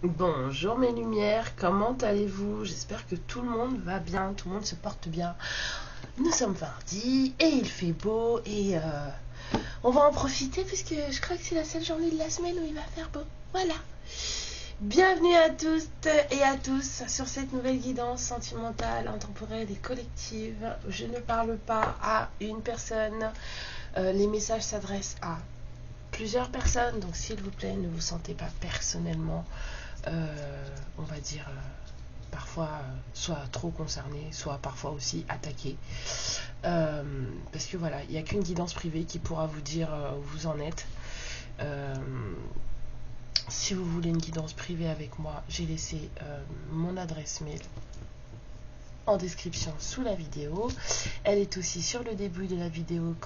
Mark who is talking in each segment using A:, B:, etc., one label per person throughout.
A: Bonjour mes lumières, comment allez-vous? J'espère que tout le monde va bien, tout le monde se porte bien. Nous sommes mardi et il fait beau et on va en profiter puisque je crois que c'est la seule journée de la semaine où il va faire beau. Voilà. Bienvenue à toutes et à tous sur cette nouvelle guidance sentimentale, intemporelle et collective. Je ne parle pas à une personne. Les messages s'adressent à plusieurs personnes, donc s'il vous plaît, ne vous sentez pas personnellement, on va dire, parfois soit trop concerné, soit parfois aussi attaqué. Parce que voilà, il n'y a qu'une guidance privée qui pourra vous dire où vous en êtes. Si vous voulez une guidance privée avec moi, j'ai laissé mon adresse mail en description sous la vidéo. Elle est aussi sur le début de la vidéo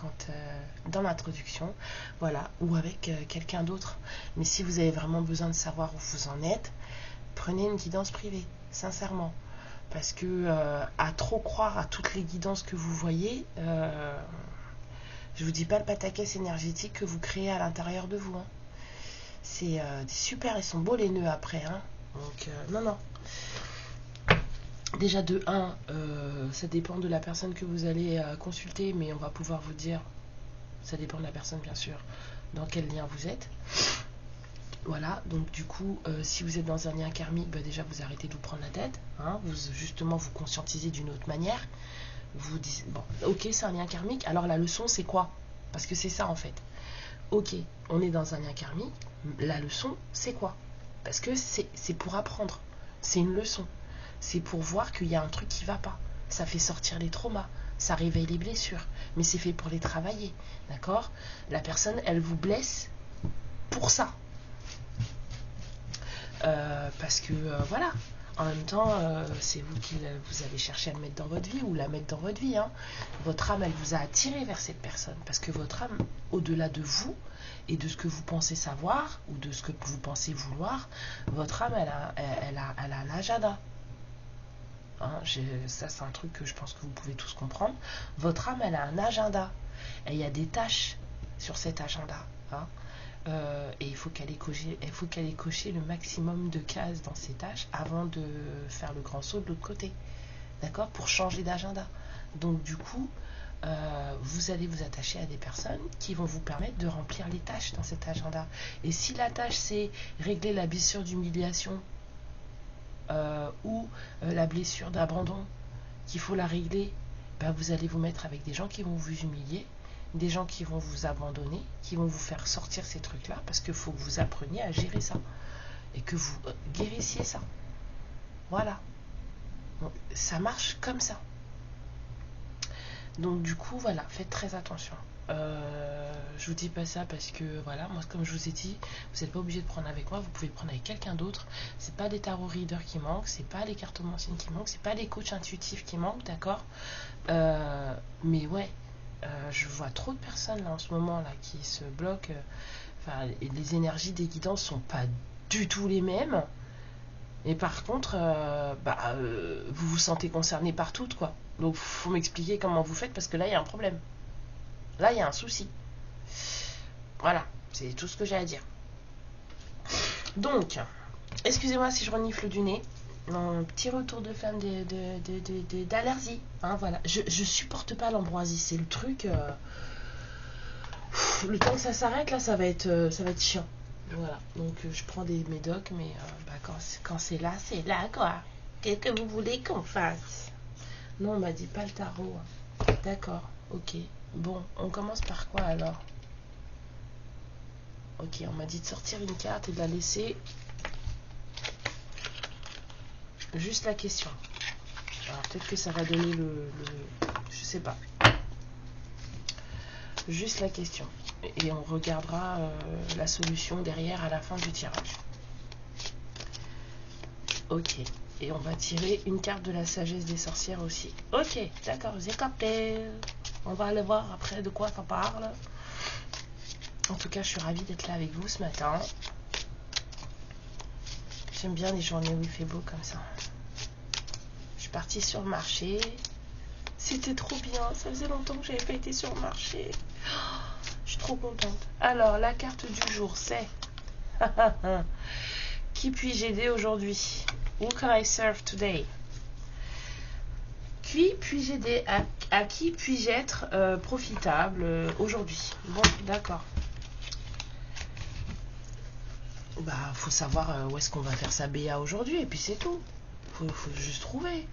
A: dans l'introduction, voilà, ou avec quelqu'un d'autre. Mais si vous avez vraiment besoin de savoir où vous en êtes, prenez une guidance privée, sincèrement. Parce que à trop croire à toutes les guidances que vous voyez, je vous dis pas le pataquès énergétique que vous créez à l'intérieur de vous. Hein. C'est super, ils sont beaux les nœuds après. Hein. Donc non. Déjà de 1, ça dépend de la personne que vous allez consulter, mais on va pouvoir vous dire, ça dépend de la personne bien sûr, dans quel lien vous êtes. Voilà, donc du coup, si vous êtes dans un lien karmique, bah déjà vous arrêtez de vous prendre la tête, hein, justement vous conscientisez d'une autre manière. Vous dites, bon, ok c'est un lien karmique, alors la leçon c'est quoi? Parce que c'est ça en fait. Ok, on est dans un lien karmique, la leçon c'est quoi? Parce que c'est pour apprendre, c'est une leçon. C'est pour voir qu'il y a un truc qui va pas. Ça fait sortir les traumas, ça réveille les blessures, mais c'est fait pour les travailler, d'accord? La personne, elle vous blesse pour ça. Parce que, voilà, en même temps, c'est vous qui vous allez chercher à le mettre dans votre vie ou la mettre dans votre vie. Hein. Votre âme, elle vous a attiré vers cette personne. Parce que votre âme, au-delà de vous et de ce que vous pensez savoir ou de ce que vous pensez vouloir, votre âme, elle a un agenda. Hein, ça c'est un truc que je pense que vous pouvez tous comprendre. Votre âme elle a un agenda et il y a des tâches sur cet agenda. Hein, et il faut qu'elle ait coché le maximum de cases dans ces tâches avant de faire le grand saut de l'autre côté. D'accord? Pour changer d'agenda. Donc du coup, vous allez vous attacher à des personnes qui vont vous permettre de remplir les tâches dans cet agenda. Et si la tâche c'est régler la blessure d'humiliation, ou la blessure d'abandon qu'il faut la régler, ben vous allez vous mettre avec des gens qui vont vous humilier, des gens qui vont vous abandonner, qui vont vous faire sortir ces trucs là, parce qu'il faut que vous appreniez à gérer ça et que vous guérissiez ça. Voilà, donc, ça marche comme ça. Donc du coup voilà, faites très attention. Je vous dis pas ça parce que voilà, moi comme je vous ai dit, vous n'êtes pas obligé de prendre avec moi, vous pouvez prendre avec quelqu'un d'autre. C'est pas des tarot readers qui manquent, c'est pas les cartomanciennes qui manquent, c'est pas les coachs intuitifs qui manquent, d'accord. Mais ouais, je vois trop de personnes là en ce moment là qui se bloquent. Enfin, les énergies des guidances sont pas du tout les mêmes. Et par contre, vous vous sentez concerné par toutes, quoi. Donc, faut m'expliquer comment vous faites parce que là, il y a un problème. Là, il y a un souci. Voilà, c'est tout ce que j'ai à dire. Donc, excusez-moi si je renifle du nez. Un petit retour de flamme d'allergie. Hein, voilà. Je supporte pas l'ambroisie. C'est le truc. Le temps que ça s'arrête, là, ça va être chiant. Voilà. Donc, je prends des médocs, mais quand c'est là, quoi. Qu'est-ce que vous voulez qu'on fasse? Non, on m'a dit pas le tarot. D'accord, ok. Bon, on commence par quoi alors? Ok, on m'a dit de sortir une carte et de la laisser. Juste la question. Alors peut-être que ça va donner je sais pas. Juste la question. Et on regardera la solution derrière à la fin du tirage. Ok. Et on va tirer une carte de la sagesse des sorcières aussi. Ok, d'accord, j'ai capté. On va aller voir après de quoi ça parle. En tout cas, je suis ravie d'être là avec vous ce matin. J'aime bien les journées où il fait beau comme ça. Je suis partie sur le marché. C'est c'était trop bien. Ça faisait longtemps que j'avais pas été sur le marché. Je suis trop contente. Alors, la carte du jour, c'est... Qui puis-je aider aujourd'hui? Who can I serve today? Qui puis-je aider? À qui puis-je être profitable aujourd'hui? Bon, d'accord. Bah, faut savoir où est-ce qu'on va faire sa BA aujourd'hui, et puis c'est tout. Faut juste trouver.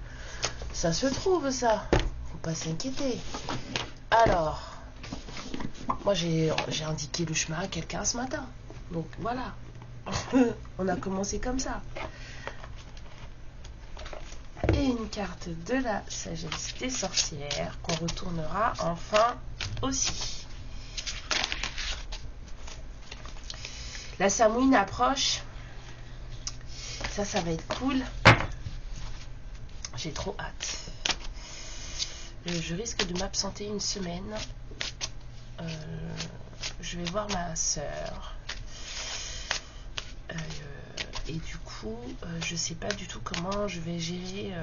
A: Ça se trouve, ça. Faut pas s'inquiéter. Alors, moi j'ai indiqué le chemin à quelqu'un ce matin. Donc voilà. On a commencé comme ça. Et une carte de la sagesse des sorcières qu'on retournera enfin aussi. La Samhain approche. Ça va être cool. J'ai trop hâte. Je risque de m'absenter une semaine. Je vais voir ma soeur. Et du coup, je sais pas du tout comment je vais gérer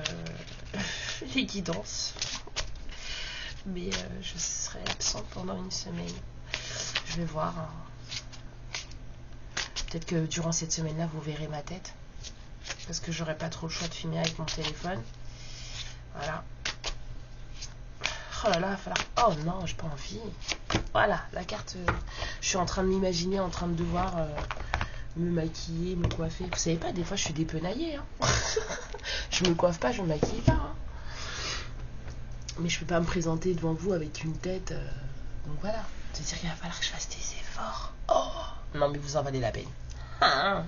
A: les guidances. Mais je serai absente pendant une semaine. Je vais voir. Hein. Peut-être que durant cette semaine-là, vous verrez ma tête. Parce que j'aurai pas trop le choix de filmer avec mon téléphone. Voilà. Oh là là, il va falloir... Oh non, j'ai pas envie. Voilà, la carte... je suis en train de m'imaginer, en train de devoir me maquiller, me coiffer. Vous savez pas, des fois, je suis dépenaillée. Hein. Je me coiffe pas, je me maquille pas. Hein. Mais je peux pas me présenter devant vous avec une tête... Donc voilà. C'est-à-dire qu'il va falloir que je fasse des efforts. Oh non, mais vous en valez la peine. Ah.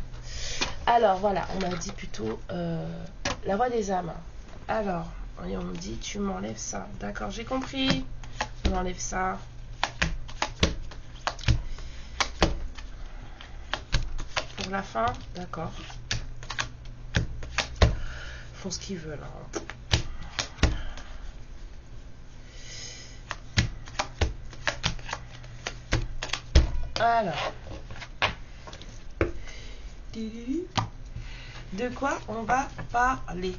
A: Alors, voilà, on m'a dit plutôt la voix des âmes. Alors... Et on me dit, tu m'enlèves ça. D'accord, j'ai compris. On enlève ça. Pour la fin, d'accord. Ils font ce qu'ils veulent. Hein. Alors. De quoi on va parler?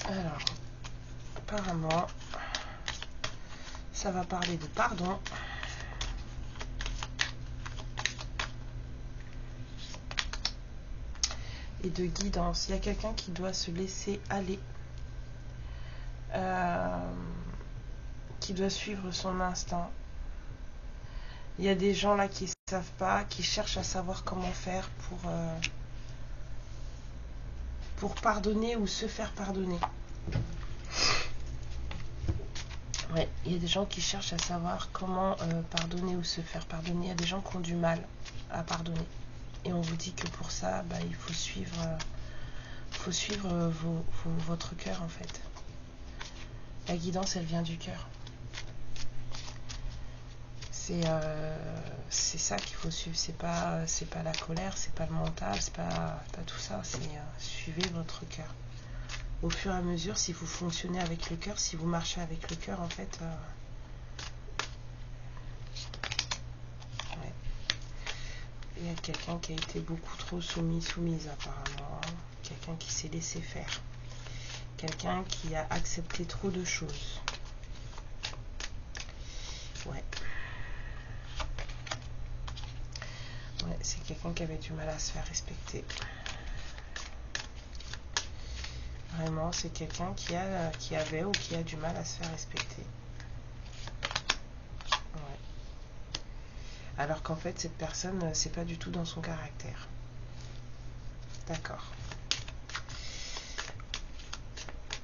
A: Alors, apparemment, ça va parler de pardon. Et de guidance. Il y a quelqu'un qui doit se laisser aller. Qui doit suivre son instinct. Il y a des gens là qui ne savent pas, qui cherchent à savoir comment faire pour pardonner ou se faire pardonner. Ouais, il y a des gens qui cherchent à savoir comment pardonner ou se faire pardonner. Il y a des gens qui ont du mal à pardonner. Et on vous dit que pour ça, bah, il faut suivre, votre cœur en fait. La guidance, elle vient du cœur. C'est ça qu'il faut suivre. C'est pas la colère, c'est pas le mental, c'est pas tout ça. C'est suivez votre cœur. Au fur et à mesure, si vous fonctionnez avec le cœur, si vous marchez avec le cœur, en fait, ouais. Il y a quelqu'un qui a été beaucoup trop soumise apparemment. Quelqu'un qui s'est laissé faire. Quelqu'un qui a accepté trop de choses. Ouais. Ouais, c'est quelqu'un qui avait du mal à se faire respecter. Vraiment, c'est quelqu'un qui avait ou qui a du mal à se faire respecter. Ouais. Alors qu'en fait, cette personne, c'est pas du tout dans son caractère. D'accord.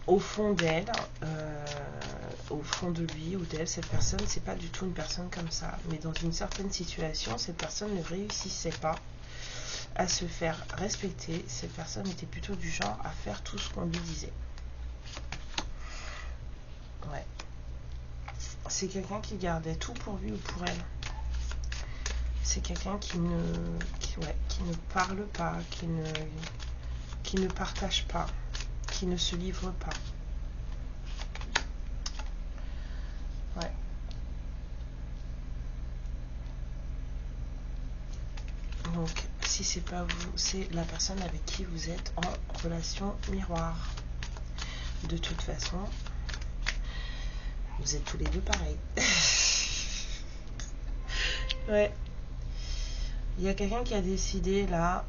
A: Au fond d'elle, au fond de lui ou d'elle, cette personne, c'est pas du tout une personne comme ça. Mais dans une certaine situation, cette personne ne réussissait pas à se faire respecter. Cette personne était plutôt du genre à faire tout ce qu'on lui disait. Ouais. C'est quelqu'un qui gardait tout pour lui ou pour elle. C'est quelqu'un qui ne parle pas, qui ne partage pas, qui ne se livre pas. c'est pas vous, c'est la personne avec qui vous êtes en relation miroir. De toute façon, vous êtes tous les deux pareils. Ouais. Il y a quelqu'un qui a décidé là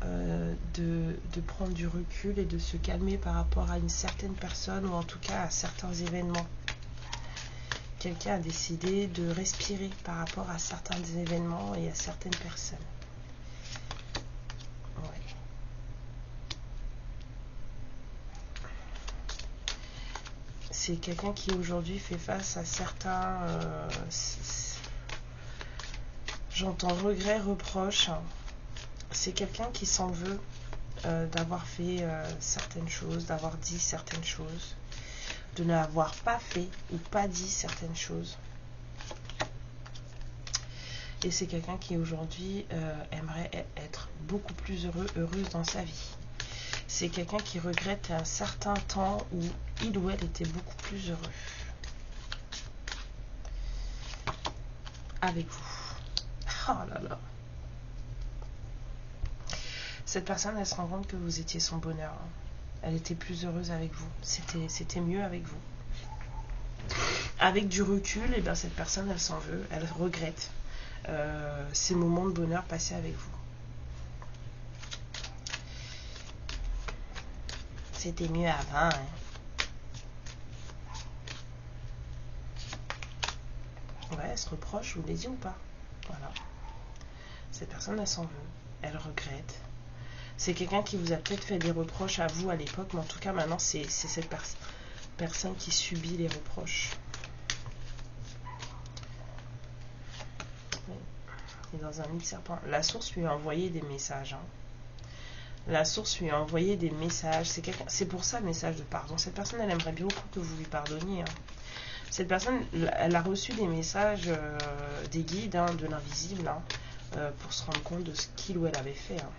A: de prendre du recul et de se calmer par rapport à une certaine personne ou en tout cas à certains événements. Quelqu'un a décidé de respirer par rapport à certains événements et à certaines personnes. Ouais. C'est quelqu'un qui aujourd'hui fait face à certains... j'entends regret, reproche. C'est quelqu'un qui s'en veut d'avoir fait certaines choses, d'avoir dit certaines choses, de n'avoir pas fait ou pas dit certaines choses. Et c'est quelqu'un qui aujourd'hui aimerait être beaucoup plus heureuse dans sa vie. C'est quelqu'un qui regrette un certain temps où il ou elle était beaucoup plus heureux avec vous. Oh là là. Cette personne, elle se rend compte que vous étiez son bonheur. Elle était plus heureuse avec vous. C'était mieux avec vous. Avec du recul, et bien cette personne, elle s'en veut. Elle regrette ces moments de bonheur passés avec vous. C'était mieux avant. Hein. Ouais, elle se reproche, je vous l'ai dit ou pas? Voilà. Cette personne, elle s'en veut. Elle regrette. C'est quelqu'un qui vous a peut-être fait des reproches à vous à l'époque, mais en tout cas, maintenant, c'est cette personne qui subit les reproches. Et dans un nid de serpent. La source lui a envoyé des messages. Hein. La source lui a envoyé des messages. C'est pour ça le message de pardon. Cette personne, elle aimerait bien beaucoup que vous lui pardonniez. Hein. Cette personne, elle a reçu des messages des guides, hein, de l'invisible, hein, pour se rendre compte de ce qu'il ou elle avait fait. Hein.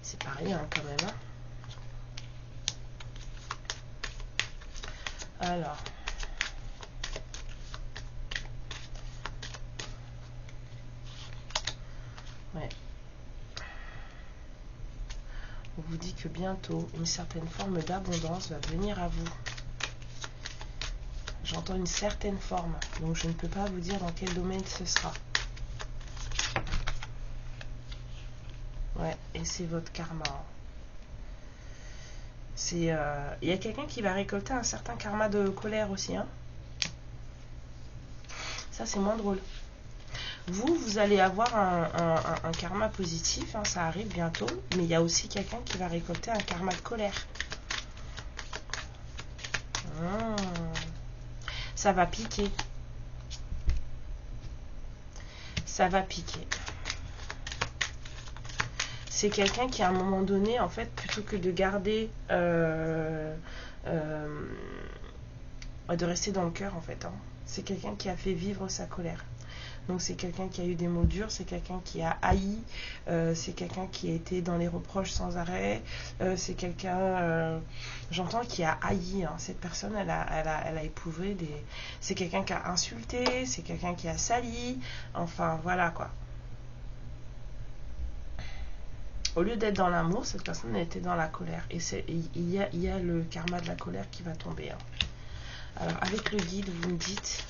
A: C'est pas rien hein, quand même. Hein. Alors. Ouais. On vous dit que bientôt, une certaine forme d'abondance va venir à vous. J'entends une certaine forme, donc je ne peux pas vous dire dans quel domaine ce sera. Ouais, et c'est votre karma. Il y a quelqu'un qui va récolter un certain karma de colère aussi. Hein. Ça, c'est moins drôle. Vous allez avoir un karma positif, hein, ça arrive bientôt, mais il y a aussi quelqu'un qui va récolter un karma de colère. Ça va piquer. Ça va piquer. C'est quelqu'un qui, à un moment donné, en fait, plutôt que de garder... de rester dans le cœur, en fait. Hein, c'est quelqu'un qui a fait vivre sa colère. Donc c'est quelqu'un qui a eu des mots durs, c'est quelqu'un qui a haï, c'est quelqu'un qui a été dans les reproches sans arrêt, c'est quelqu'un, j'entends, qui a haï. Hein. Cette personne, elle a éprouvé des... C'est quelqu'un qui a insulté, c'est quelqu'un qui a sali, enfin voilà quoi. Au lieu d'être dans l'amour, cette personne a été dans la colère. Et il y a le karma de la colère qui va tomber. Hein. Alors avec le guide, vous me dites...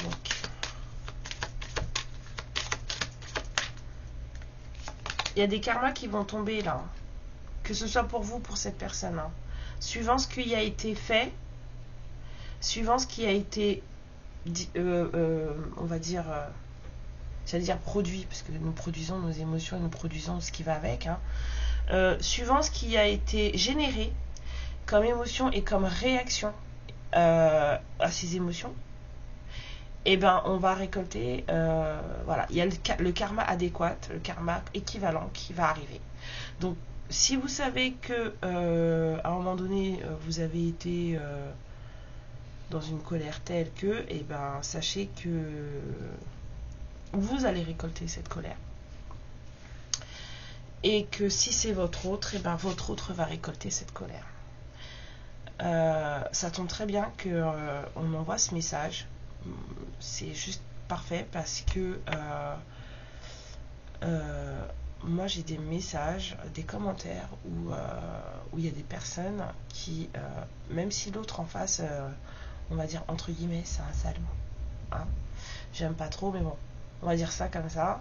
A: Donc, il y a des karmas qui vont tomber là, hein. Que ce soit pour vous ou pour cette personne. Hein. Suivant ce qui a été fait, suivant ce qui a été, on va dire, j'allais dire produit, parce que nous produisons nos émotions, nous produisons ce qui va avec. Hein. Suivant ce qui a été généré comme émotion et comme réaction à ces émotions, et ben on va récolter, voilà, il y a le karma adéquat, le karma équivalent qui va arriver. Donc si vous savez que à un moment donné vous avez été dans une colère telle que, et ben sachez que vous allez récolter cette colère. Et que si c'est votre autre, et ben votre autre va récolter cette colère. Ça tombe très bien qu'on m'envoie ce message. C'est juste parfait, parce que moi j'ai des messages, des commentaires où il y a des personnes qui, même si l'autre en face, on va dire entre guillemets, c'est un salaud. Hein, j'aime pas trop, mais bon, on va dire ça comme ça.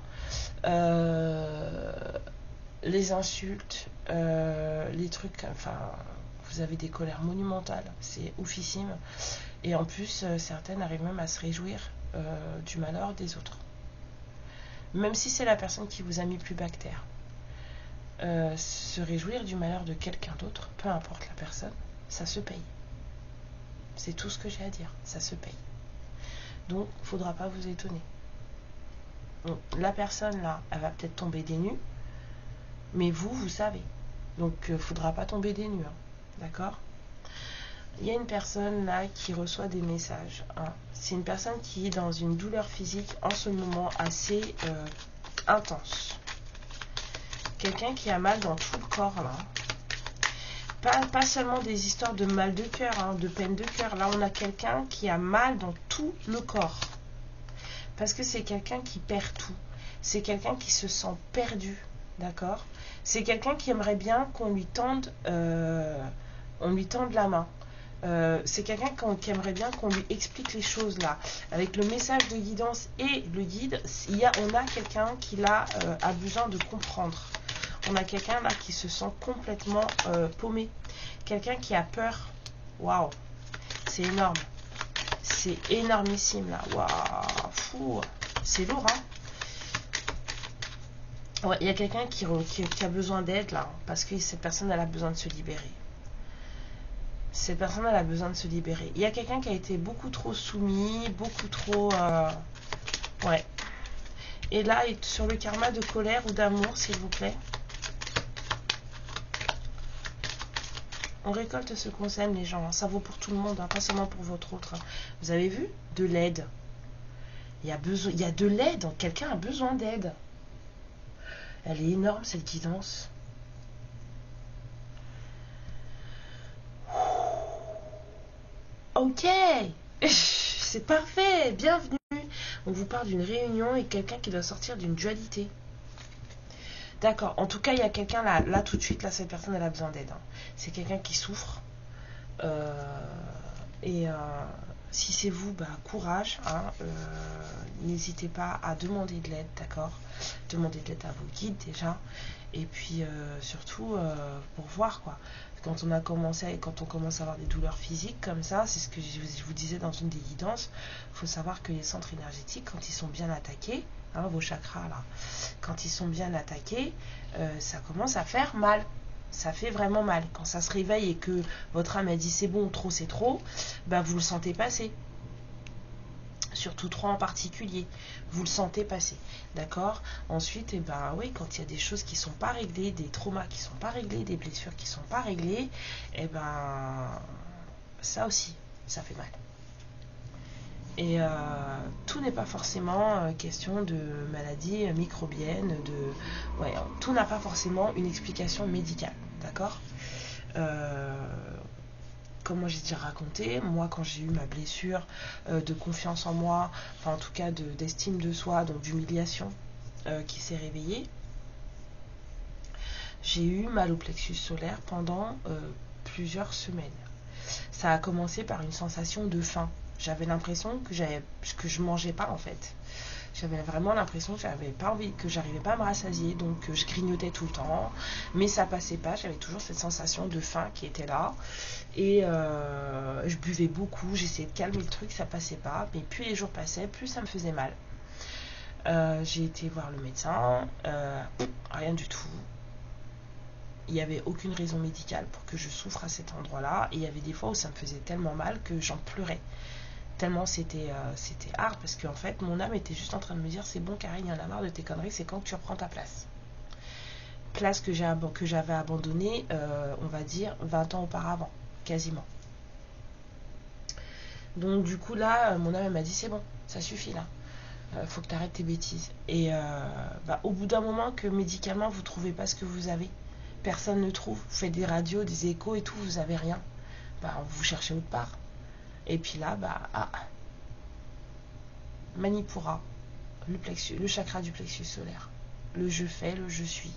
A: Les insultes, les trucs, enfin, vous avez des colères monumentales, c'est oufissime. Et en plus, certaines arrivent même à se réjouir du malheur des autres. Même si c'est la personne qui vous a mis plus bactère. Se réjouir du malheur de quelqu'un d'autre, peu importe la personne, ça se paye. C'est tout ce que j'ai à dire, ça se paye. Donc, il ne faudra pas vous étonner. Donc, la personne là, elle va peut-être tomber des nues, mais vous savez. Donc, il ne faudra pas tomber des nues. Hein. D'accord ? Il y a une personne là qui reçoit des messages. Hein. C'est une personne qui est dans une douleur physique en ce moment assez intense. Quelqu'un qui a mal dans tout le corps là. Pas seulement des histoires de mal de cœur, hein, de peine de cœur. Là, on a quelqu'un qui a mal dans tout le corps. Parce que c'est quelqu'un qui perd tout. C'est quelqu'un qui se sent perdu. D'accord ? C'est quelqu'un qui aimerait bien qu'on lui tende la main. C'est quelqu'un qui aimerait bien qu'on lui explique les choses là. Avec le message de guidance et le guide, on a quelqu'un qui là a besoin de comprendre. On a quelqu'un là qui se sent complètement paumé. Quelqu'un qui a peur. Waouh, c'est énorme. C'est énormissime là. Waouh, fou. C'est lourd, hein. Ouais, il y a quelqu'un qui a besoin d'aide là. Parce que cette personne, elle a besoin de se libérer. Cette personne, elle a besoin de se libérer. Il y a quelqu'un qui a été beaucoup trop soumis, beaucoup trop... ouais. Et là, sur le karma de colère ou d'amour, s'il vous plaît. On récolte ce qu'on sème, les gens. Ça vaut pour tout le monde, hein, pas seulement pour votre autre. Vous avez vu ? De l'aide. Il y a de l'aide. Quelqu'un a besoin d'aide. Elle est énorme, cette guidance. Ok. C'est parfait. Bienvenue. On vous parle d'une réunion et quelqu'un qui doit sortir d'une dualité. D'accord. En tout cas, il y a quelqu'un là tout de suite, là, cette personne, elle a besoin d'aide. Hein. C'est quelqu'un qui souffre. Si c'est vous, bah, courage. Hein, n'hésitez pas à demander de l'aide, d'accord ? Demandez de l'aide à vos guides déjà. Et puis, surtout, pour voir, quoi. Quand on commence à avoir des douleurs physiques comme ça, c'est ce que je vous disais dans une des guidances, il faut savoir que les centres énergétiques, quand ils sont bien attaqués, hein, vos chakras là, quand ils sont bien attaqués, ça commence à faire mal. Ça fait vraiment mal. Quand ça se réveille et que votre âme a dit c'est bon, trop c'est trop, bah vous le sentez passer. Surtout 3 en particulier, vous le sentez passer, d'accord ? Ensuite, et ben oui, quand il y a des choses qui sont pas réglées, des traumas qui sont pas réglés, des blessures qui sont pas réglées, et ben ça aussi, ça fait mal. Et tout n'est pas forcément question de maladie microbienne, ouais, tout n'a pas forcément une explication médicale, d'accord ? Comme moi j'ai déjà raconté, moi quand j'ai eu ma blessure de confiance en moi, enfin en tout cas d'estime de soi, donc d'humiliation qui s'est réveillée, j'ai eu mal au plexus solaire pendant plusieurs semaines. Ça a commencé par une sensation de faim. J'avais l'impression que je mangeais pas en fait. J'avais vraiment l'impression que j'avais pas envie, que j'arrivais pas à me rassasier, donc je grignotais tout le temps, mais ça passait pas. J'avais toujours cette sensation de faim qui était là, et je buvais beaucoup, j'essayais de calmer le truc, ça passait pas, mais plus les jours passaient, plus ça me faisait mal. J'ai été voir le médecin, rien du tout. Il n'y avait aucune raison médicale pour que je souffre à cet endroit-là, et il y avait des fois où ça me faisait tellement mal que j'en pleurais. Tellement c'était hard, parce qu'en fait mon âme était juste en train de me dire c'est bon Karine, il y en a marre de tes conneries, c'est quand que tu reprends ta place que j'avais abandonnée on va dire 20 ans auparavant, quasiment. Donc du coup là mon âme elle m'a dit c'est bon, ça suffit là, faut que tu arrêtes tes bêtises. Et au bout d'un moment que médicalement vous trouvez pas ce que vous avez, personne ne trouve, vous faites des radios, des échos et tout, vous avez rien, vous cherchez autre part. Et puis là, Manipura, le chakra du plexus solaire. Le je fais, le je suis.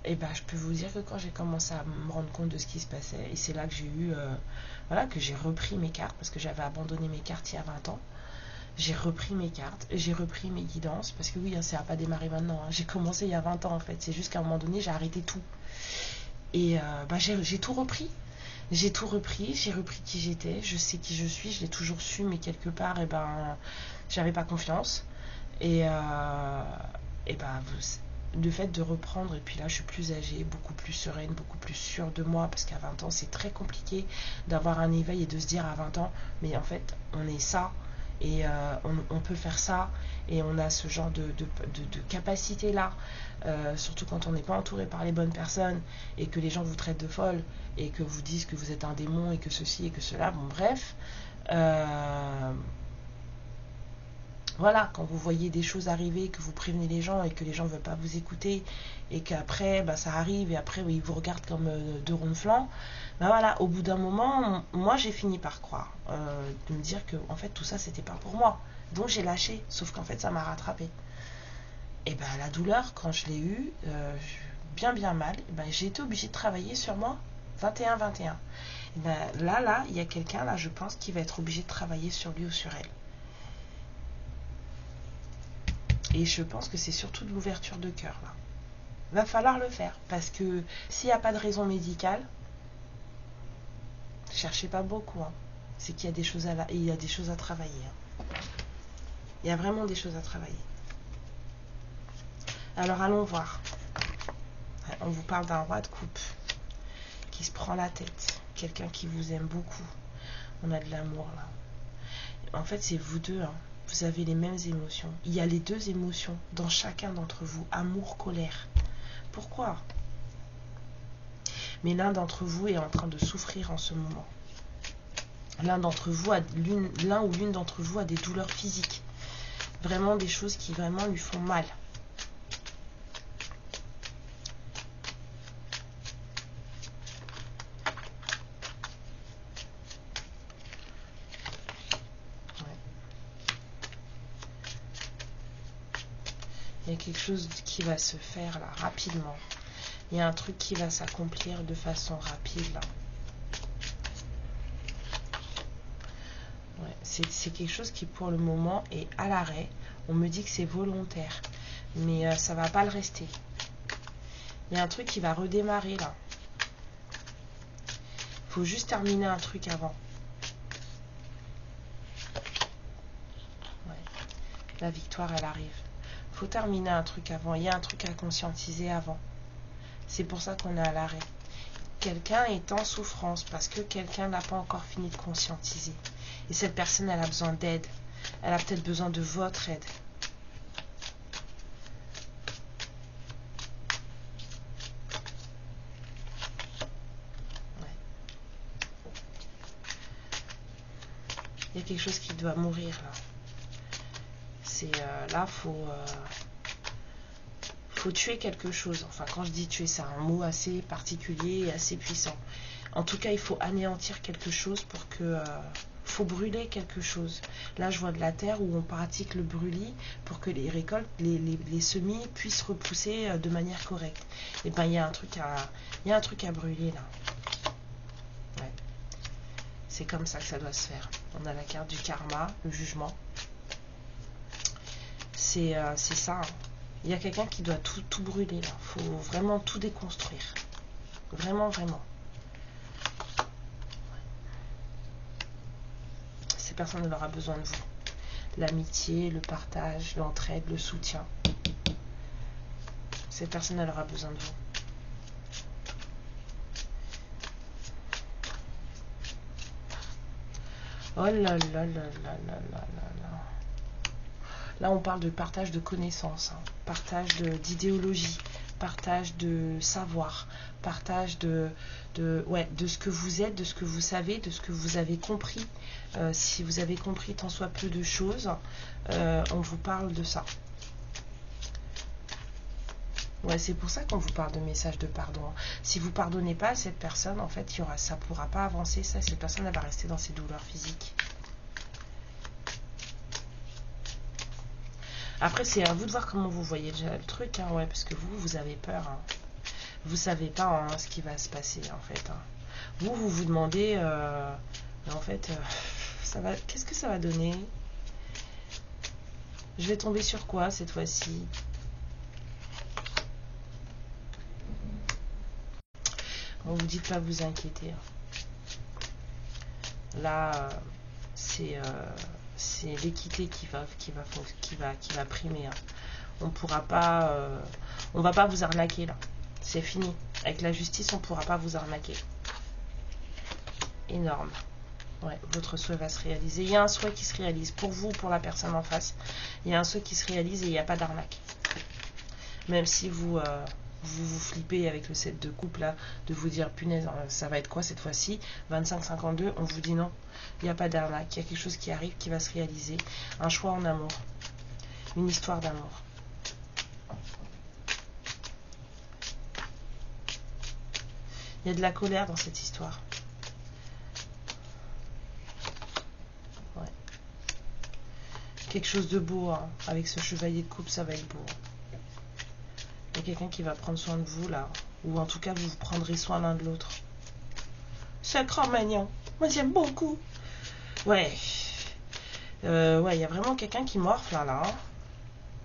A: Et ben je peux vous dire que quand j'ai commencé à me rendre compte de ce qui se passait, et c'est là que j'ai eu, voilà, que j'ai repris mes cartes, parce que j'avais abandonné mes cartes il y a 20 ans. J'ai repris mes cartes, j'ai repris mes guidances, parce que oui, hein, ça n'a pas démarré maintenant, hein. J'ai commencé il y a 20 ans en fait, c'est juste qu'à un moment donné, j'ai arrêté tout. Et j'ai tout repris. J'ai tout repris, j'ai repris qui j'étais, je sais qui je suis, je l'ai toujours su, mais quelque part, j'avais pas confiance. Et le fait de reprendre, et puis là je suis plus âgée, beaucoup plus sereine, beaucoup plus sûre de moi, parce qu'à 20 ans c'est très compliqué d'avoir un éveil et de se dire à 20 ans, mais en fait on est ça, et on peut faire ça, et on a ce genre de capacité là, surtout quand on n'est pas entouré par les bonnes personnes, et que les gens vous traitent de folle, et que vous disent que vous êtes un démon, et que ceci et que cela, bon bref, voilà, quand vous voyez des choses arriver, que vous prévenez les gens et que les gens ne veulent pas vous écouter, et qu'après ça arrive, et après ils vous regardent comme deux ronds de flanc, voilà, au bout d'un moment, moi j'ai fini par croire, de me dire que en fait tout ça c'était pas pour moi, donc j'ai lâché, sauf qu'en fait ça m'a rattrapé. Et la douleur, quand je l'ai eue, bien mal, j'ai été obligée de travailler sur moi 21-21. Là, il y a quelqu'un, là je pense, qui va être obligé de travailler sur lui ou sur elle. Et je pense que c'est surtout de l'ouverture de cœur là. Va falloir le faire, parce que s'il n'y a pas de raison médicale, cherchez pas beaucoup, hein. C'est qu'il y a des choses à travailler, hein. Il y a vraiment des choses à travailler. Alors allons voir. On vous parle d'un roi de coupe qui se prend la tête, quelqu'un qui vous aime beaucoup. On a de l'amour là. En fait c'est vous deux, hein. Vous avez les mêmes émotions. Il y a les deux émotions dans chacun d'entre vous. Amour, colère. Pourquoi? Mais l'un d'entre vous est en train de souffrir en ce moment. L'un ou l'une d'entre vous a des douleurs physiques. Vraiment des choses qui vraiment lui font mal. Il y a quelque chose qui va se faire là, rapidement. Il y a un truc qui va s'accomplir de façon rapide là. Ouais, c'est quelque chose qui pour le moment est à l'arrêt. On me dit que c'est volontaire, mais ça va pas le rester. Il y a un truc qui va redémarrer là. Il faut juste terminer un truc avant. Ouais. La victoire elle arrive. Faut terminer un truc avant, il y a un truc à conscientiser avant. C'est pour ça qu'on est à l'arrêt. Quelqu'un est en souffrance parce que quelqu'un n'a pas encore fini de conscientiser. Et cette personne, elle a besoin d'aide. Elle a peut-être besoin de votre aide. Ouais. Il y a quelque chose qui doit mourir là. C'est là, faut tuer quelque chose. Enfin, quand je dis tuer, c'est un mot assez particulier et assez puissant. En tout cas, il faut anéantir quelque chose pour que... faut brûler quelque chose. Là, je vois de la terre où on pratique le brûlis pour que les récoltes, les semis puissent repousser de manière correcte. Et il y a un truc à brûler là. Ouais. C'est comme ça que ça doit se faire. On a la carte du karma, le jugement. C'est ça, hein. Il y a quelqu'un qui doit tout brûler là. Il faut vraiment tout déconstruire. Vraiment. Ces personnes, elle aura besoin de vous. L'amitié, le partage, l'entraide, le soutien. Cette personne, elle aura besoin de vous. Oh là là là là là là là. Là, on parle de partage de connaissances, hein, partage d'idéologie, partage de savoir, partage de ce que vous êtes, de ce que vous savez, de ce que vous avez compris. Si vous avez compris tant soit peu de choses, on vous parle de ça. Ouais, c'est pour ça qu'on vous parle de message de pardon. Si vous pardonnez pas à cette personne, en fait, ça ne pourra pas avancer. Cette personne, elle va rester dans ses douleurs physiques. Après, c'est à vous de voir comment vous voyez le truc, hein, ouais, parce que vous avez peur. Hein. Vous savez pas hein, ce qui va se passer, en fait. Hein. Vous vous demandez, mais en fait, ça va. Qu'est-ce que ça va donner? Je vais tomber sur quoi cette fois-ci? On vous dit pas vous inquiéter. Là, c'est l'équité qui va primer. Hein. On pourra pas, on va pas vous arnaquer là. C'est fini. Avec la justice, on pourra pas vous arnaquer. Énorme. Ouais, votre souhait va se réaliser. Il y a un souhait qui se réalise pour vous, pour la personne en face. Il y a un souhait qui se réalise et il n'y a pas d'arnaque. Même si vous flippez avec le set de coupe là, de vous dire punaise, ça va être quoi cette fois-ci 25-52, on vous dit non. Il n'y a pas d'arnaque. Il y a quelque chose qui arrive, qui va se réaliser. Un choix en amour. Une histoire d'amour. Il y a de la colère dans cette histoire. Ouais. Quelque chose de beau, hein. Avec ce chevalier de coupe, ça va être beau. Il y a quelqu'un qui va prendre soin de vous, là. Ou en tout cas, vous vous prendrez soin l'un de l'autre. Sacré mignon. Moi, j'aime beaucoup. Ouais. Ouais, il y a vraiment quelqu'un qui morfle, là.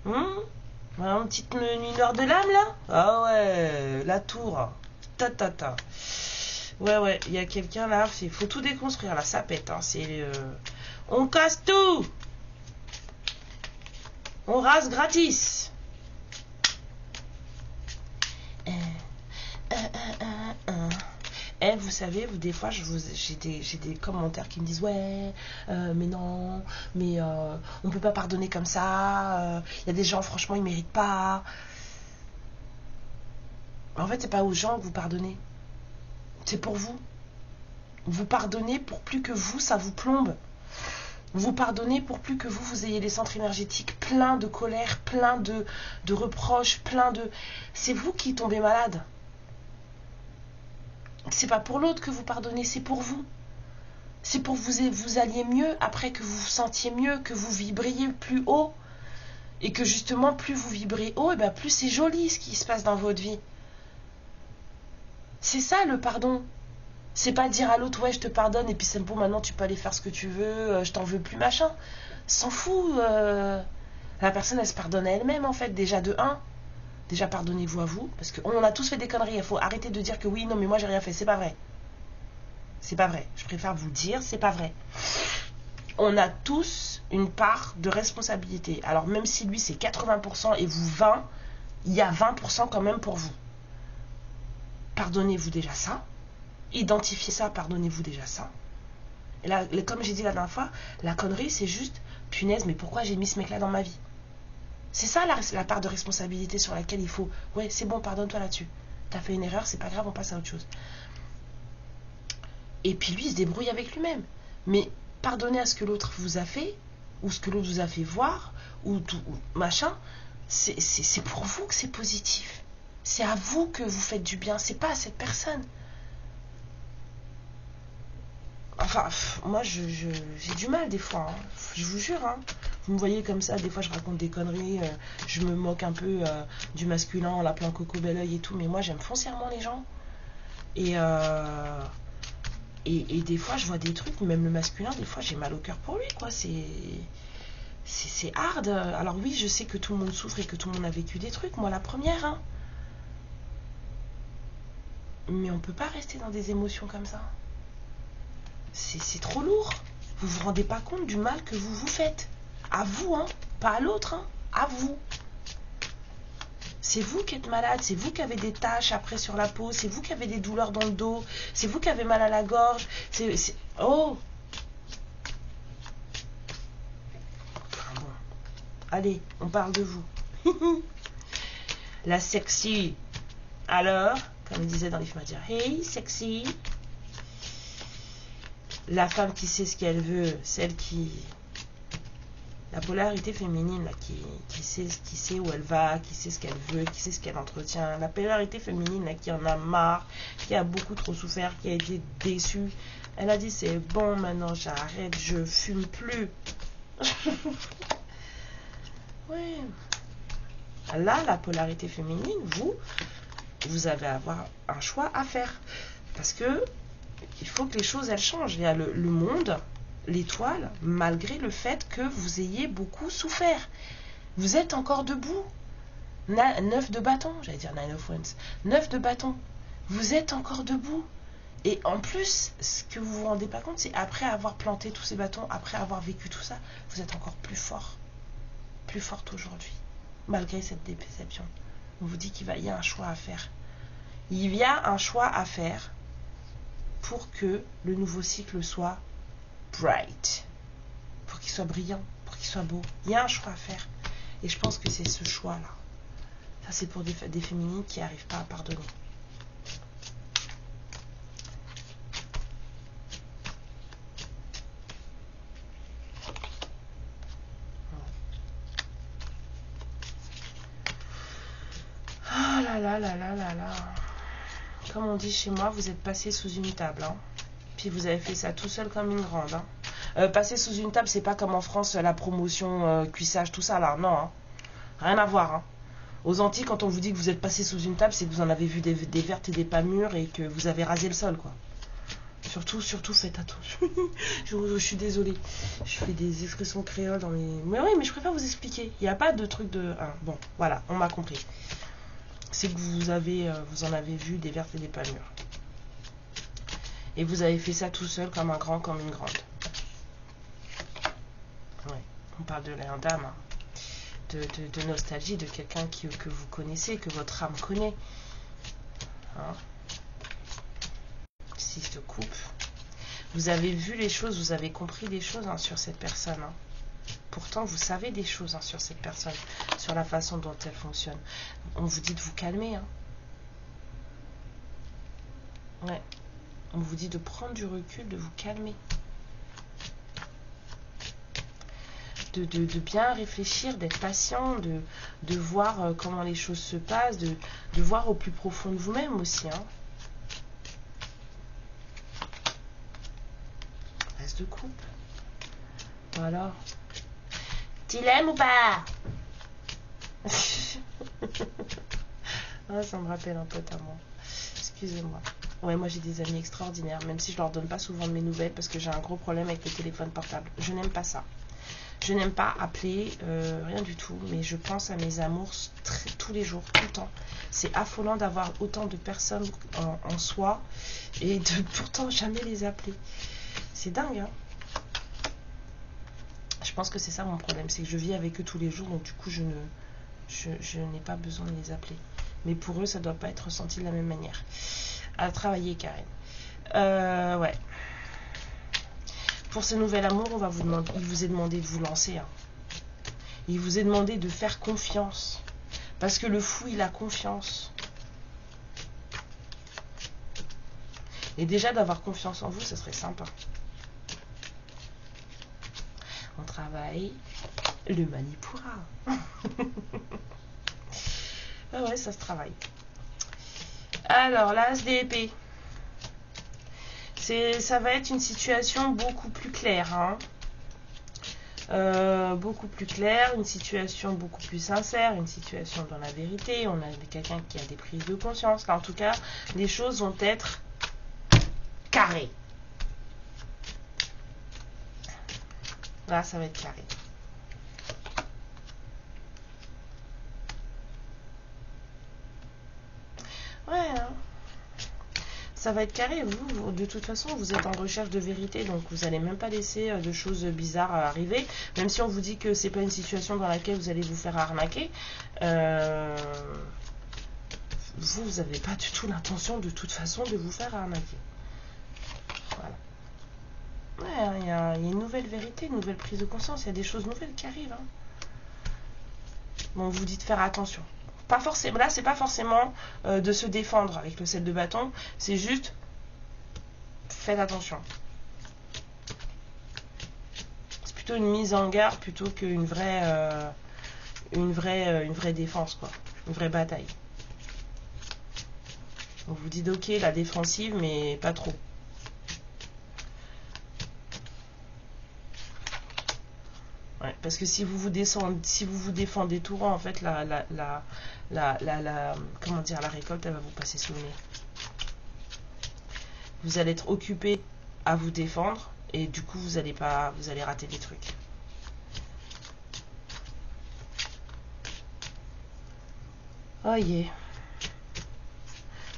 A: Une petite mineur de l'âme, là. Ah ouais, la tour. Ta. Ouais, il y a quelqu'un là, il faut tout déconstruire là, ça pète. Hein, on casse tout. On rase gratis. Vous savez, des fois, j'ai des commentaires qui me disent ouais, mais non, mais on peut pas pardonner comme ça. Il y a des gens, franchement, ils méritent pas. En fait, c'est pas aux gens que vous pardonnez. C'est pour vous. Vous pardonnez pour plus que vous, ça vous plombe. Vous pardonnez pour plus que vous ayez les centres énergétiques pleins de colère, pleins de reproches, pleins de... C'est vous qui tombez malade. C'est pas pour l'autre que vous pardonnez, c'est pour vous. C'est pour que vous alliez mieux, après que vous vous sentiez mieux, que vous vibriez plus haut. Et que justement, plus vous vibrez haut, et ben plus c'est joli ce qui se passe dans votre vie. C'est ça le pardon. C'est pas dire à l'autre, ouais, je te pardonne, et puis c'est bon, maintenant tu peux aller faire ce que tu veux, je t'en veux plus, machin. S'en fout. La personne, elle se pardonne à elle-même, en fait, déjà de 1. Déjà, pardonnez-vous à vous, parce qu'on a tous fait des conneries. Il faut arrêter de dire que oui, non, mais moi, j'ai rien fait. C'est pas vrai. C'est pas vrai. Je préfère vous le dire, c'est pas vrai. On a tous une part de responsabilité. Alors, même si lui, c'est 80% et vous 20%, il y a 20% quand même pour vous. Pardonnez-vous déjà ça. Identifiez ça, pardonnez-vous déjà ça. Et là, comme j'ai dit la dernière fois, la connerie, c'est juste, punaise, mais pourquoi j'ai mis ce mec-là dans ma vie? C'est ça la part de responsabilité sur laquelle il faut, ouais, c'est bon, pardonne-toi là-dessus. T'as fait une erreur, c'est pas grave, on passe à autre chose. Et puis lui, il se débrouille avec lui-même. Mais pardonnez à ce que l'autre vous a fait, ou ce que l'autre vous a fait voir, ou machin, c'est pour vous que c'est positif. C'est à vous que vous faites du bien, c'est pas à cette personne. Enfin, moi, j'ai du mal des fois, hein. Je vous jure. Hein. Vous me voyez comme ça, des fois, je raconte des conneries, je me moque un peu du masculin en l'appelant Coco Bel Oeil et tout, mais moi, j'aime foncièrement les gens. Et des fois, je vois des trucs, même le masculin, des fois, j'ai mal au cœur pour lui, quoi. C'est hard. Alors oui, je sais que tout le monde souffre et que tout le monde a vécu des trucs, moi, la première, hein. Mais on peut pas rester dans des émotions comme ça. C'est trop lourd. Vous vous rendez pas compte du mal que vous vous faites. À vous, hein. Pas à l'autre, hein. À vous. C'est vous qui êtes malade. C'est vous qui avez des taches après sur la peau. C'est vous qui avez des douleurs dans le dos. C'est vous qui avez mal à la gorge. Oh. Enfin bon. Allez, on parle de vous. La sexy. Alors, comme disait dans les films à dire, hey, sexy. La femme qui sait ce qu'elle veut, celle qui... La polarité féminine, là, qui sait où elle va, qui sait ce qu'elle veut, qui sait ce qu'elle entretient. La polarité féminine, là, qui en a marre, qui a beaucoup trop souffert, qui a été déçue. Elle a dit, c'est bon, maintenant j'arrête, je fume plus. Ouais. Là, la polarité féminine, vous allez avoir un choix à faire. Parce que il faut que les choses, elles changent. Il y a le monde, l'étoile, malgré le fait que vous ayez beaucoup souffert. Vous êtes encore debout. 9 de bâton, j'allais dire 9 of Wands. 9 de bâton. Vous êtes encore debout. Et en plus, ce que vous vous rendez pas compte, c'est après avoir planté tous ces bâtons, après avoir vécu tout ça, vous êtes encore plus fort. Plus forte aujourd'hui. Malgré cette déception. On vous dit qu'il y a un choix à faire. Il y a un choix à faire pour que le nouveau cycle soit bright. Pour qu'il soit brillant, pour qu'il soit beau. Il y a un choix à faire. Et je pense que c'est ce choix-là. Ça, c'est pour des féminines qui n'arrivent pas à pardonner. Oh là là là là là là. Comme on dit chez moi, vous êtes passé sous une table. Hein. Puis vous avez fait ça tout seul comme une grande. Hein. Passer sous une table, c'est pas comme en France, la promotion, cuissage, tout ça là. Non. Hein. Rien à voir. Hein. Aux Antilles, quand on vous dit que vous êtes passé sous une table, c'est que vous en avez vu des vertes et des pas mûres et que vous avez rasé le sol, quoi. Surtout, faites attention. je suis désolée. Je fais des expressions créoles dans mes... Mais oui, mais je préfère vous expliquer. Il n'y a pas de truc de... Ah, bon, voilà, on m'a compris. C'est que vous en avez vu des vertes et des pas mûres. Et vous avez fait ça tout seul, comme un grand, comme une grande. Ouais, on parle de l'âme, hein. De nostalgie, de quelqu'un que vous connaissez, que votre âme connaît. Hein. 6 de coupe. Vous avez vu les choses, vous avez compris des choses hein, sur cette personne. Hein. Pourtant, vous savez des choses hein, sur cette personne, sur la façon dont elle fonctionne. On vous dit de vous calmer. Hein. Ouais. On vous dit de prendre du recul, de vous calmer. De bien réfléchir, d'être patient, de voir comment les choses se passent, de voir au plus profond de vous-même aussi. Hein. Reste de coupe. Alors, tu l'aimes ou pas? Ah, ça me rappelle un pote à moi. Excusez-moi. Ouais, moi j'ai des amis extraordinaires, même si je leur donne pas souvent de mes nouvelles parce que j'ai un gros problème avec le téléphone portable. Je n'aime pas ça. Je n'aime pas appeler, rien du tout, mais je pense à mes amours tous les jours, tout le temps. C'est affolant d'avoir autant de personnes en soi et de pourtant jamais les appeler. C'est dingue, hein. Je pense que c'est ça mon problème, c'est que je vis avec eux tous les jours, donc du coup je n'ai pas besoin de les appeler. Mais pour eux, ça ne doit pas être ressenti de la même manière. À travailler, Karen. Ouais. Pour ce nouvel amour, il vous est demandé de vous lancer. Hein. Il vous est demandé de faire confiance. Parce que le fou, il a confiance. Et déjà, d'avoir confiance en vous, ça serait sympa. On travaille le Manipura. Ah ouais, ça se travaille. Alors, l'as d'épée. Ça va être une situation beaucoup plus claire. Hein. Beaucoup plus claire, une situation beaucoup plus sincère, une situation dans la vérité. On a quelqu'un qui a des prises de conscience. Là, en tout cas, les choses vont être carrées. Là, ça va être carré. Ouais, hein. Ça va être carré. Vous, de toute façon, vous êtes en recherche de vérité, donc vous n'allez même pas laisser de choses bizarres arriver. Même si on vous dit que c'est pas une situation dans laquelle vous allez vous faire arnaquer, vous n'avez pas du tout l'intention, de toute façon, de vous faire arnaquer. Voilà. Ouais, il y a une nouvelle vérité, une nouvelle prise de conscience. Il y a des choses nouvelles qui arrivent. Hein. Bon, on vous dit de faire attention. Pas forcément, là, c'est pas forcément de se défendre avec le 7 de bâton. C'est juste, faites attention. C'est plutôt une mise en garde plutôt qu'une vraie, une vraie défense, quoi. Une vraie bataille. On vous dit ok, la défensive, mais pas trop. Ouais. Parce que si vous vous défendez tout rond, en fait, comment dire, la récolte, elle va vous passer sous le nez. Vous allez être occupé à vous défendre et du coup, vous allez rater des trucs. Oh yeah.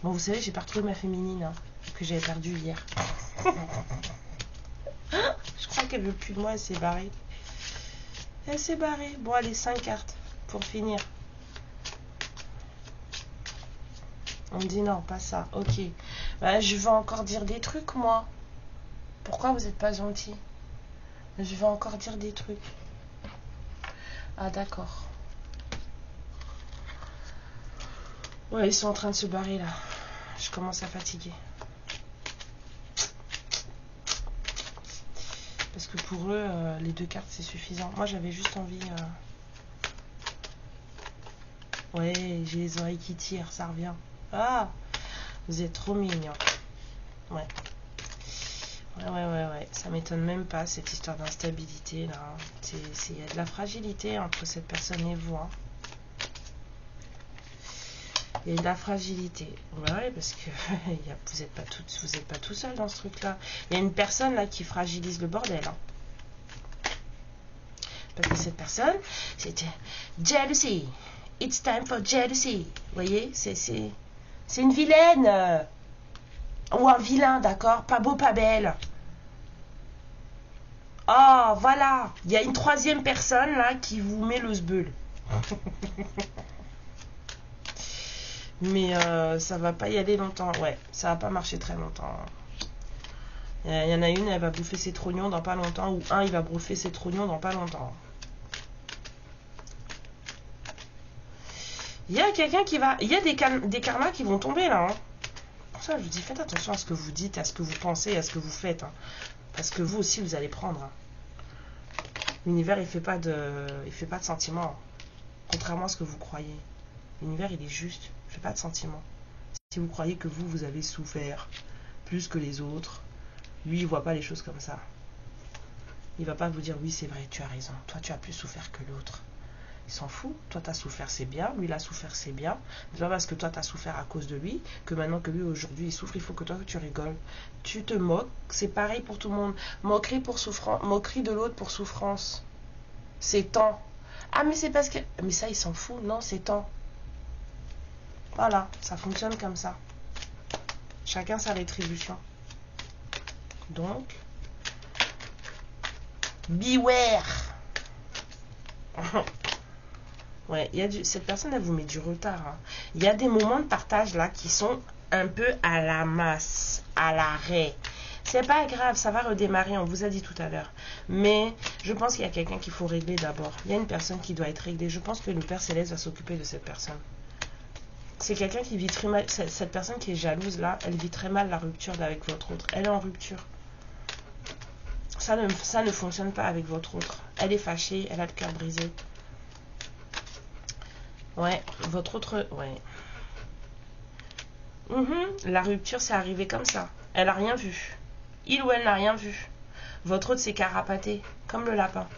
A: Bon, vous savez, j'ai pas retrouvé ma féminine hein, que j'avais perdue hier. Je crois qu'elle veut plus de moi, elle s'est barrée. Elle s'est barrée. Bon, allez, 5 cartes pour finir. On me dit non, pas ça. Ok. Bah, je vais encore dire des trucs, moi. Pourquoi vous n'êtes pas gentil? Je vais encore dire des trucs. Ah, d'accord. Ouais, ils sont en train de se barrer, là. Je commence à fatiguer. Parce que pour eux, les 2 cartes, c'est suffisant. Moi, j'avais juste envie... Ouais, j'ai les oreilles qui tirent, ça revient. Ah, vous êtes trop mignons. Ouais. Ouais. Ça m'étonne même pas, cette histoire d'instabilité, là. Il y a de la fragilité entre cette personne et vous. Hein. Il y a de la fragilité. Ouais, parce que vous n'êtes pas tout seul dans ce truc-là. Il y a une personne, là, qui fragilise le bordel. Hein. Parce que cette personne, c'était jealousy. It's time for jealousy. Vous voyez, c'est une vilaine. Ou un vilain, d'accord? Pas beau, pas belle. Oh, voilà. Il y a une 3e personne, là, qui vous met le sbeul. Mais ça va pas y aller longtemps. Ouais, ça va pas marcher très longtemps. Il y en a une, elle va bouffer ses trognons dans pas longtemps. Ou un, il va bouffer ses trognons dans pas longtemps. Il y a quelqu'un qui va... Il y a des karmas qui vont tomber, là. Hein. Pour ça, je vous dis, faites attention à ce que vous dites, à ce que vous pensez, à ce que vous faites. Hein. Parce que vous aussi, vous allez prendre. Hein. L'univers, il fait pas de sentiments. Contrairement à ce que vous croyez. L'univers, il est juste. Il fait pas de sentiments. Si vous croyez que vous avez souffert plus que les autres, lui, il voit pas les choses comme ça. Il va pas vous dire, oui, c'est vrai, tu as raison. Toi, tu as plus souffert que l'autre. Il s'en fout. Toi, tu as souffert, c'est bien. Lui, il a souffert, c'est bien. C'est pas parce que toi, tu as souffert à cause de lui que maintenant que lui, aujourd'hui, il souffre, il faut que toi, tu rigoles. Tu te moques. C'est pareil pour tout le monde. Moquerie pour souffrance. Moquerie de l'autre pour souffrance. C'est temps. Ah, mais c'est parce que... Mais ça, il s'en fout. Non, c'est temps. Voilà. Ça fonctionne comme ça. Chacun sa rétribution. Donc... Beware. Ouais, cette personne, elle vous met du retard. Hein. Il y a des moments de partage là qui sont un peu à la masse, à l'arrêt. C'est pas grave, ça va redémarrer, on vous a dit tout à l'heure. Mais je pense qu'il y a quelqu'un qu'il faut régler d'abord. Il y a une personne qui doit être réglée. Je pense que le Père Céleste va s'occuper de cette personne. C'est quelqu'un qui vit très mal. Cette personne qui est jalouse là, elle vit très mal la rupture avec votre autre. Elle est en rupture. Ça ne fonctionne pas avec votre autre. Elle est fâchée, elle a le cœur brisé. Ouais, votre autre... Ouais. La rupture, c'est arrivé comme ça. Elle a rien vu. Il ou elle n'a rien vu. Votre autre s'est carapaté, comme le lapin.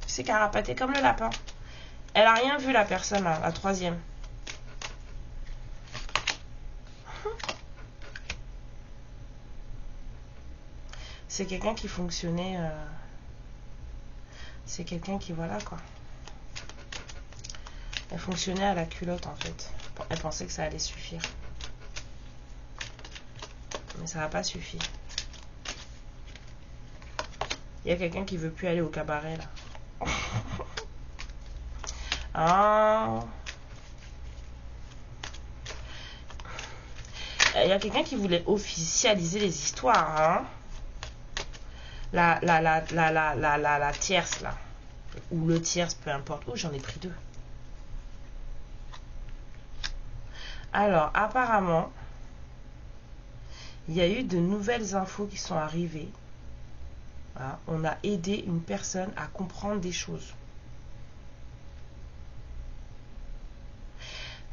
A: C'est carapaté comme le lapin. Elle a rien vu, la personne, là, la 3e. C'est quelqu'un qui fonctionnait... C'est quelqu'un qui, voilà, quoi. Elle fonctionnait à la culotte, en fait. Elle pensait que ça allait suffire. Mais ça n'a pas suffi. Il y a quelqu'un qui veut plus aller au cabaret, là. Ah. Il y a quelqu'un qui voulait officialiser les histoires, hein. La tierce, là. Ou le tierce, peu importe. Oh, j'en ai pris 2. Alors, apparemment, il y a eu de nouvelles infos qui sont arrivées. Voilà. On a aidé une personne à comprendre des choses.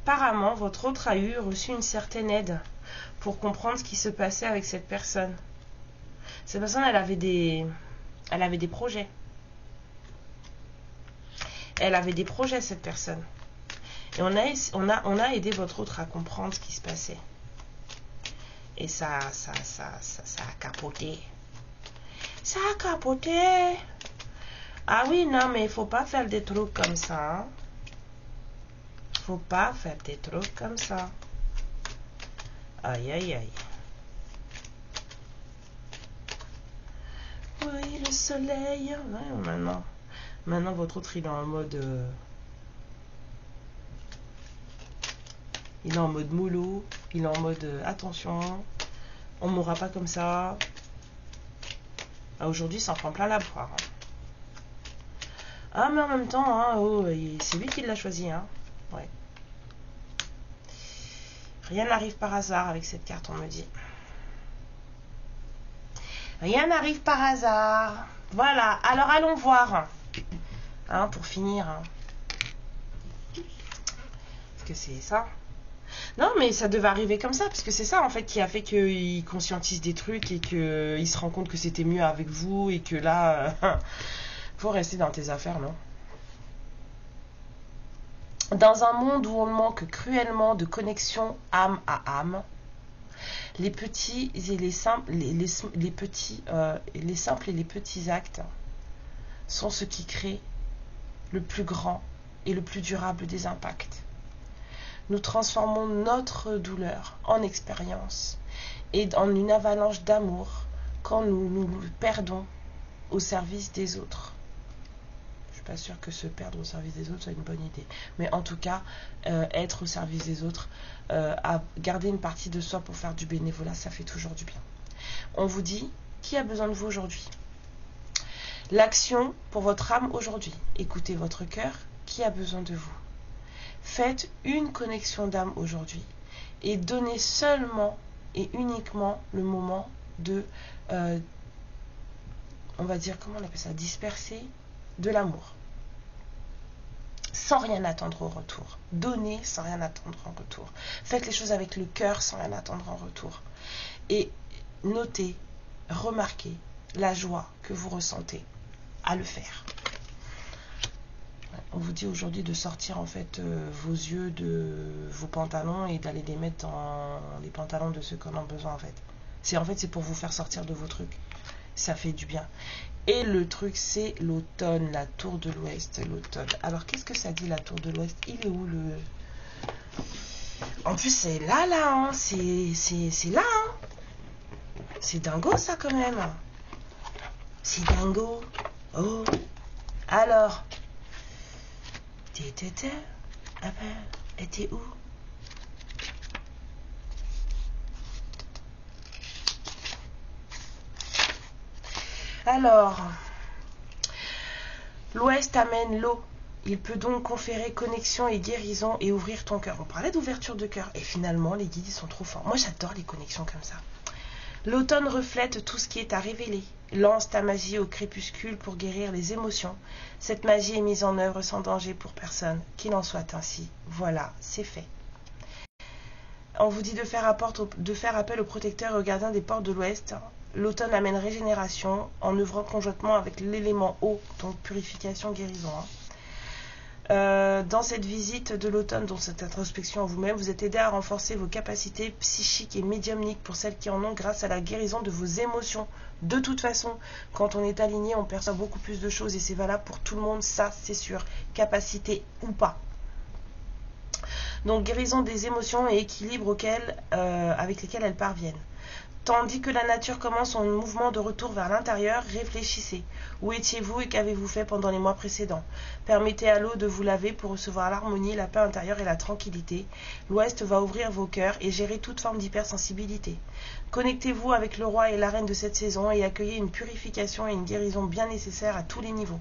A: Apparemment, votre autre a reçu une certaine aide pour comprendre ce qui se passait avec cette personne. Cette personne, elle avait des Elle avait des projets. Elle avait des projets, cette personne. Et on a aidé votre autre à comprendre ce qui se passait. Et ça a capoté. Ça a capoté. Ah oui, non, mais il faut pas faire des trucs comme ça. Hein. Faut pas faire des trucs comme ça. Aïe, aïe, aïe. Oui, le soleil. Ouais, maintenant, votre autre, il est en mode... il est en mode mollo. Il est en mode attention. On ne mourra pas comme ça. Ah, aujourd'hui, ça en prend plein la poire. Hein. Ah, mais en même temps, hein, oh, c'est lui qui l'a choisi. Hein. Ouais. Rien n'arrive par hasard avec cette carte, on me dit. Rien n'arrive par hasard. Voilà, alors allons voir. Hein, pour finir. Hein. Parce que c'est ça. Non, mais ça devait arriver comme ça, parce que c'est ça, en fait, qui a fait qu'il conscientise des trucs et qu'il se rend compte que c'était mieux avec vous et que là, faut rester dans tes affaires, non? Dans un monde où on manque cruellement de connexion âme à âme, les petits et les simples, les simples et les petits actes sont ce qui crée le plus grand et le plus durable des impacts. Nous transformons notre douleur en expérience et en une avalanche d'amour quand nous nous perdons au service des autres. Je ne suis pas sûre que se perdre au service des autres soit une bonne idée. Mais en tout cas, être au service des autres, à garder une partie de soi pour faire du bénévolat, ça fait toujours du bien. On vous dit, qui a besoin de vous aujourd'hui? L'action pour votre âme aujourd'hui. Écoutez votre cœur, qui a besoin de vous? Faites une connexion d'âme aujourd'hui et donnez seulement et uniquement le moment de, on va dire, comment on appelle ça, disperser de l'amour. Sans rien attendre au retour. Donnez sans rien attendre en retour. Faites les choses avec le cœur sans rien attendre en retour. Et notez, remarquez la joie que vous ressentez à le faire. On vous dit aujourd'hui de sortir en fait vos yeux de vos pantalons et d'aller les mettre dans les pantalons de ceux qui en ont besoin en fait. C'est pour vous faire sortir de vos trucs. Ça fait du bien. Et le truc c'est l'automne, la tour de l'ouest, l'automne. Alors qu'est-ce que ça dit la tour de l'ouest? Il est où le... En plus c'est là hein. C'est là hein. C'est dingo ça quand même. C'est dingo. Oh. Alors. Ah ben, elle était où? Alors, l'Ouest amène l'eau. Il peut donc conférer connexion et guérison et ouvrir ton cœur. On parlait d'ouverture de cœur. Et finalement, les guides, ils sont trop forts. Moi, j'adore les connexions comme ça. L'automne reflète tout ce qui est à révéler. Lance ta magie au crépuscule pour guérir les émotions. Cette magie est mise en œuvre sans danger pour personne. Qu'il en soit ainsi. Voilà, c'est fait. On vous dit de faire appel au protecteur et au gardien des portes de l'Ouest. L'automne amène régénération en œuvrant conjointement avec l'élément eau, donc purification, guérison. Dans cette visite de l'automne, dans cette introspection en vous-même, vous êtes aidé à renforcer vos capacités psychiques et médiumniques pour celles qui en ont grâce à la guérison de vos émotions. De toute façon, quand on est aligné, on perçoit beaucoup plus de choses et c'est valable pour tout le monde, ça c'est sûr, capacité ou pas. Donc guérison des émotions et équilibre avec lesquels elles parviennent. Tandis que la nature commence son mouvement de retour vers l'intérieur, réfléchissez. Où étiez-vous et qu'avez-vous fait pendant les mois précédents? Permettez à l'eau de vous laver pour recevoir l'harmonie, la paix intérieure et la tranquillité. L'Ouest va ouvrir vos cœurs et gérer toute forme d'hypersensibilité. Connectez-vous avec le roi et la reine de cette saison et accueillez une purification et une guérison bien nécessaires à tous les niveaux.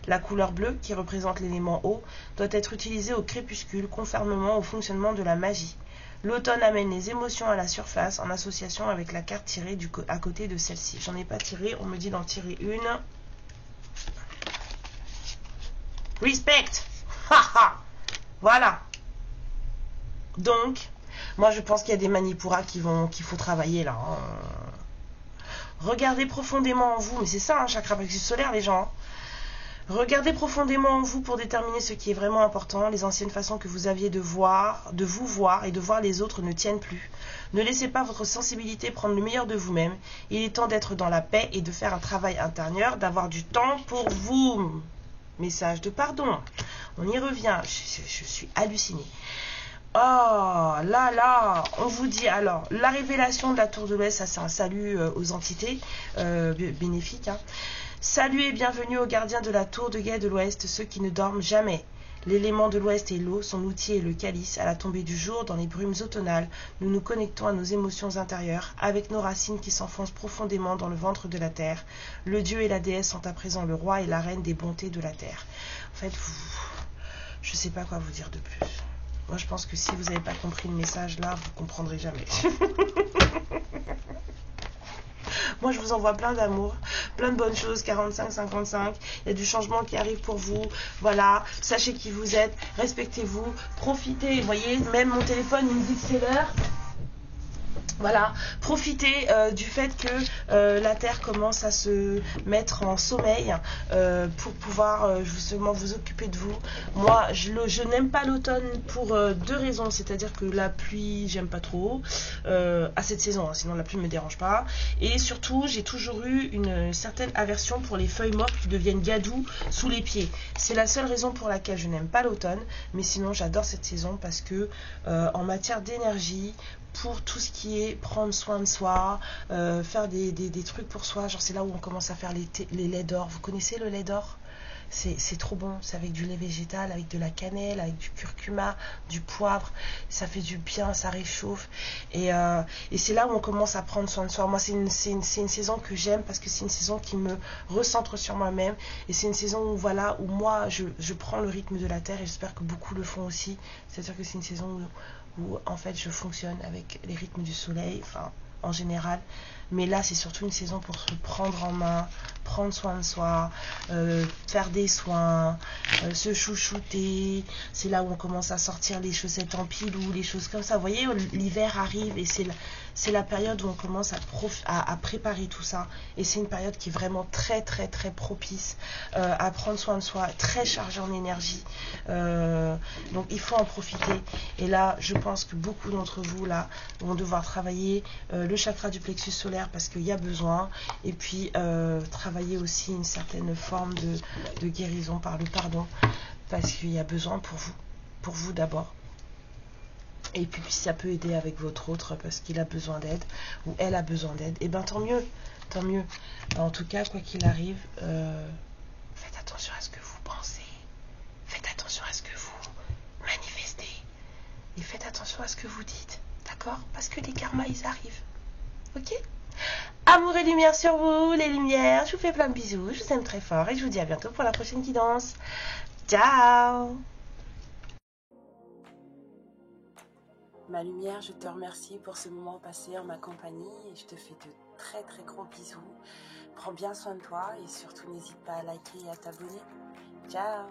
A: La couleur bleue, qui représente l'élément eau, doit être utilisée au crépuscule, conformément au fonctionnement de la magie. L'automne amène les émotions à la surface en association avec la carte tirée à côté de celle-ci. J'en ai pas tiré, on me dit d'en tirer une. Respect. Voilà. Donc, moi je pense qu'il y a des manipuras qu'il faut travailler là. Regardez profondément en vous, mais c'est ça, un chakra plexus solaire, les gens. Regardez profondément en vous pour déterminer ce qui est vraiment important. Les anciennes façons que vous aviez de vous voir et de voir les autres ne tiennent plus. Ne laissez pas votre sensibilité prendre le meilleur de vous-même. Il est temps d'être dans la paix et de faire un travail intérieur, d'avoir du temps pour vous. Message de pardon. On y revient. Je suis hallucinée. Oh là là, on vous dit alors, la révélation de la tour de l'Ouest, ça c'est un salut aux entités bénéfiques. Hein. Salut et bienvenue aux gardiens de la tour de guet de l'Ouest, ceux qui ne dorment jamais. L'élément de l'Ouest est l'eau, son outil est le calice. À la tombée du jour, dans les brumes automnales, nous nous connectons à nos émotions intérieures, avec nos racines qui s'enfoncent profondément dans le ventre de la terre. Le dieu et la déesse sont à présent le roi et la reine des bontés de la terre. En fait, je ne sais pas quoi vous dire de plus. Moi, je pense que si vous n'avez pas compris le message là, vous ne comprendrez jamais. Moi, je vous envoie plein d'amour, plein de bonnes choses, 45-55. Il y a du changement qui arrive pour vous. Voilà, sachez qui vous êtes, respectez-vous, profitez. Vous voyez, même mon téléphone, il me dit que c'est l'heure. Voilà, profitez du fait que la Terre commence à se mettre en sommeil pour pouvoir justement vous occuper de vous. Moi, je n'aime pas l'automne pour deux raisons, c'est-à-dire que la pluie, j'aime pas trop à cette saison, hein, sinon la pluie ne me dérange pas. Et surtout, j'ai toujours eu une certaine aversion pour les feuilles mortes qui deviennent gadou sous les pieds. C'est la seule raison pour laquelle je n'aime pas l'automne, mais sinon j'adore cette saison parce que en matière d'énergie, pour tout ce qui est prendre soin de soi, faire des trucs pour soi, genre c'est là où on commence à faire les laits d'or. Vous connaissez le lait d'or? C'est trop bon, c'est avec du lait végétal, avec de la cannelle, avec du curcuma, du poivre, ça fait du bien, ça réchauffe. Et c'est là où on commence à prendre soin de soi. Moi, c'est une saison que j'aime parce que c'est une saison qui me recentre sur moi-même. Et c'est une saison où, voilà, où moi, je prends le rythme de la Terre et j'espère que beaucoup le font aussi. C'est-à-dire que c'est une saison où en fait, je fonctionne avec les rythmes du soleil, enfin, en général. Mais là, c'est surtout une saison pour se prendre en main, prendre soin de soi, faire des soins, se chouchouter. C'est là où on commence à sortir les chaussettes en pilou, les choses comme ça. Vous voyez, l'hiver arrive et c'est la période où on commence à préparer tout ça. Et c'est une période qui est vraiment très, très, très propice à prendre soin de soi, très chargée en énergie. Donc, il faut en profiter. Et là, je pense que beaucoup d'entre vous, là, vont devoir travailler le chakra du plexus solaire parce qu'il y a besoin, et puis travailler aussi une certaine forme de guérison par le pardon, parce qu'il y a besoin pour vous d'abord, et puis si ça peut aider avec votre autre parce qu'il a besoin d'aide ou elle a besoin d'aide, et bien tant mieux, tant mieux. En tout cas, quoi qu'il arrive, faites attention à ce que vous pensez, faites attention à ce que vous manifestez, et faites attention à ce que vous dites, d'accord? Parce que les karmas, ils arrivent. Ok? Amour et lumière sur vous, les lumières. Je vous fais plein de bisous, je vous aime très fort et je vous dis à bientôt pour la prochaine guidance. Ciao! Ma lumière, je te remercie pour ce moment passé en ma compagnie et je te fais de très très gros bisous. Prends bien soin de toi et surtout n'hésite pas à liker et à t'abonner. Ciao!